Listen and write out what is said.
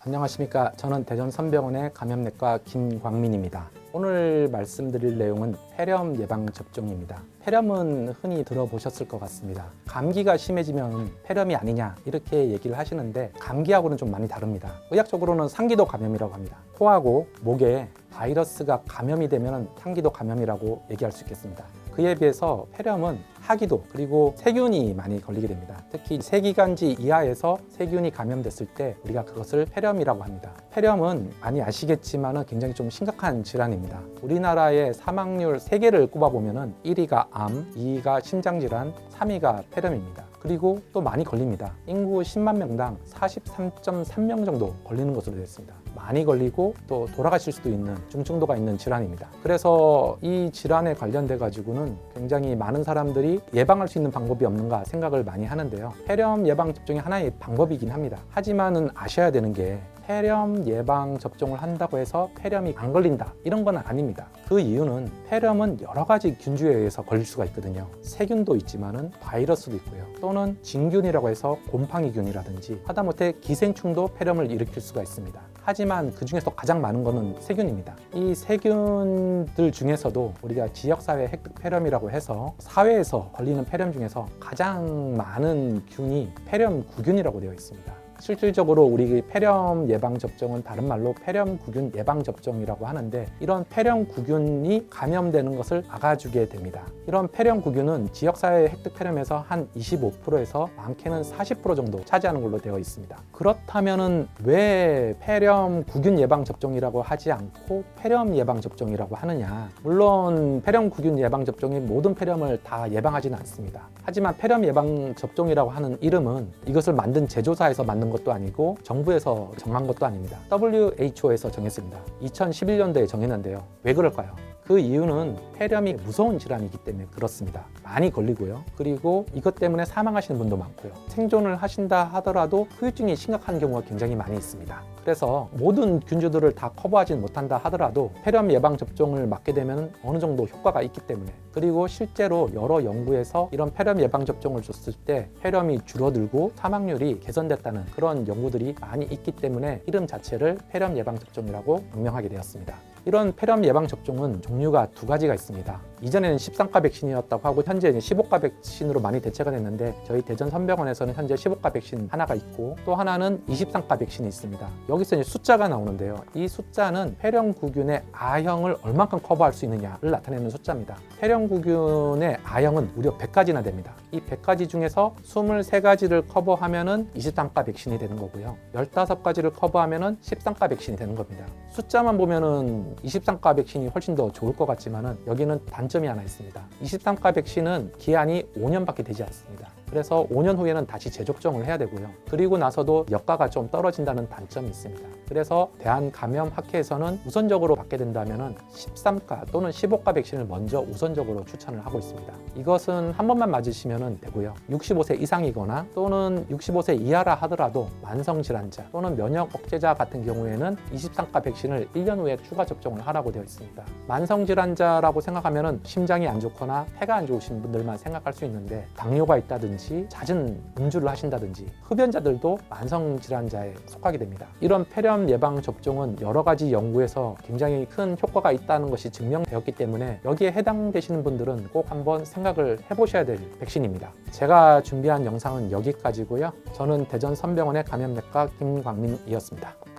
안녕하십니까. 저는 대전선병원의 감염내과 김광민입니다. 오늘 말씀드릴 내용은 폐렴 예방 접종입니다. 폐렴은 흔히 들어보셨을 것 같습니다. 감기가 심해지면 폐렴이 아니냐 이렇게 얘기를 하시는데 감기하고는 좀 많이 다릅니다. 의학적으로는 상기도 감염이라고 합니다. 코하고 목에 바이러스가 감염이 되면 상기도 감염이라고 얘기할 수 있겠습니다. 그에 비해서 폐렴은 하기도 그리고 세균이 많이 걸리게 됩니다. 특히 세기관지 이하에서 세균이 감염됐을 때 우리가 그것을 폐렴이라고 합니다. 폐렴은 많이 아시겠지만 굉장히 좀 심각한 질환입니다. 우리나라의 사망률 3개를 꼽아보면 1위가 암, 2위가 심장질환, 3위가 폐렴입니다. 그리고 또 많이 걸립니다. 인구 10만 명당 43.3명 정도 걸리는 것으로 되어 있습니다. 많이 걸리고 또 돌아가실 수도 있는 중증도가 있는 질환입니다. 그래서 이 질환에 관련돼 가지고는 굉장히 많은 사람들이 예방할 수 있는 방법이 없는가 생각을 많이 하는데요. 폐렴 예방 접종이 하나의 방법이긴 합니다. 하지만은 아셔야 되는 게 폐렴 예방 접종을 한다고 해서 폐렴이 안 걸린다 이런 건 아닙니다. 그 이유는 폐렴은 여러 가지 균주에 의해서 걸릴 수가 있거든요. 세균도 있지만은 바이러스도 있고요. 또는 진균이라고 해서 곰팡이균이라든지 하다못해 기생충도 폐렴을 일으킬 수가 있습니다. 하지만 그 중에서 가장 많은 것은 세균입니다. 이 세균들 중에서도 우리가 지역사회 획득 폐렴이라고 해서 사회에서 걸리는 폐렴 중에서 가장 많은 균이 폐렴구균이라고 되어 있습니다. 실질적으로 우리 폐렴 예방 접종은 다른 말로 폐렴구균 예방 접종이라고 하는데 이런 폐렴구균이 감염되는 것을 막아주게 됩니다. 이런 폐렴구균은 지역사회 획득 폐렴에서 한 25%에서 많게는 40% 정도 차지하는 걸로 되어 있습니다. 그렇다면은 왜 폐렴구균 예방 접종이라고 하지 않고 폐렴 예방 접종이라고 하느냐? 물론 폐렴구균 예방 접종이 모든 폐렴을 다 예방하지는 않습니다. 하지만 폐렴 예방 접종이라고 하는 이름은 이것을 만든 제조사에서 만든 것도 아니고 정부에서 정한 것도 아닙니다. WHO에서 정했습니다. 2011년도에 정했는데요. 왜 그럴까요? 그 이유는 폐렴이 무서운 질환이기 때문에 그렇습니다. 많이 걸리고요. 그리고 이것 때문에 사망하시는 분도 많고요. 생존을 하신다 하더라도 후유증이 심각한 경우가 굉장히 많이 있습니다. 그래서 모든 균주들을 다 커버하지 못한다 하더라도 폐렴 예방 접종을 맞게 되면 어느 정도 효과가 있기 때문에 그리고 실제로 여러 연구에서 이런 폐렴 예방 접종을 줬을 때 폐렴이 줄어들고 사망률이 개선됐다는 그런 연구들이 많이 있기 때문에 이름 자체를 폐렴 예방 접종이라고 명명하게 되었습니다. 이런 폐렴 예방 접종은 종류가 2가지가 있습니다. 이전에는 13가 백신이었다고 하고 현재 15가 백신으로 많이 대체가 됐는데 저희 대전선병원에서는 현재 15가 백신 하나가 있고 또 하나는 23가 백신이 있습니다. 여기서 숫자가 나오는데요. 이 숫자는 폐렴구균의 A형을 얼만큼 커버할 수 있느냐를 나타내는 숫자입니다. 폐렴구균의 A형은 무려 100가지나 됩니다. 이 100가지 중에서 23가지를 커버하면은 23가 백신이 되는 거고요. 15가지를 커버하면은 13가 백신이 되는 겁니다. 숫자만 보면은 23가 백신이 훨씬 더 좋을 것 같지만은 여기는 단점이 하나 있습니다. 23가 백신은 기한이 5년밖에 되지 않습니다. 그래서 5년 후에는 다시 재접종을 해야 되고요. 그리고 나서도 역가가 좀 떨어진다는 단점이 있습니다. 그래서 대한감염학회에서는 우선적으로 받게 된다면 13가 또는 15가 백신을 먼저 우선적으로 추천을 하고 있습니다. 이것은 한 번만 맞으시면 되고요. 65세 이상이거나 또는 65세 이하라 하더라도 만성질환자 또는 면역 억제자 같은 경우에는 23가 백신을 1년 후에 추가 접종을 하라고 되어 있습니다. 만성질환자라고 생각하면 심장이 안 좋거나 폐가 안 좋으신 분들만 생각할 수 있는데 당뇨가 있다든지 잦은 음주를 하신다든지 흡연자들도 만성질환자에 속하게 됩니다. 이런 폐렴 예방 접종은 여러 가지 연구에서 굉장히 큰 효과가 있다는 것이 증명되었기 때문에 여기에 해당되시는 분들은 꼭 한번 생각을 해보셔야 될 백신입니다. 제가 준비한 영상은 여기까지고요. 저는 대전선병원의 감염내과 김광민이었습니다.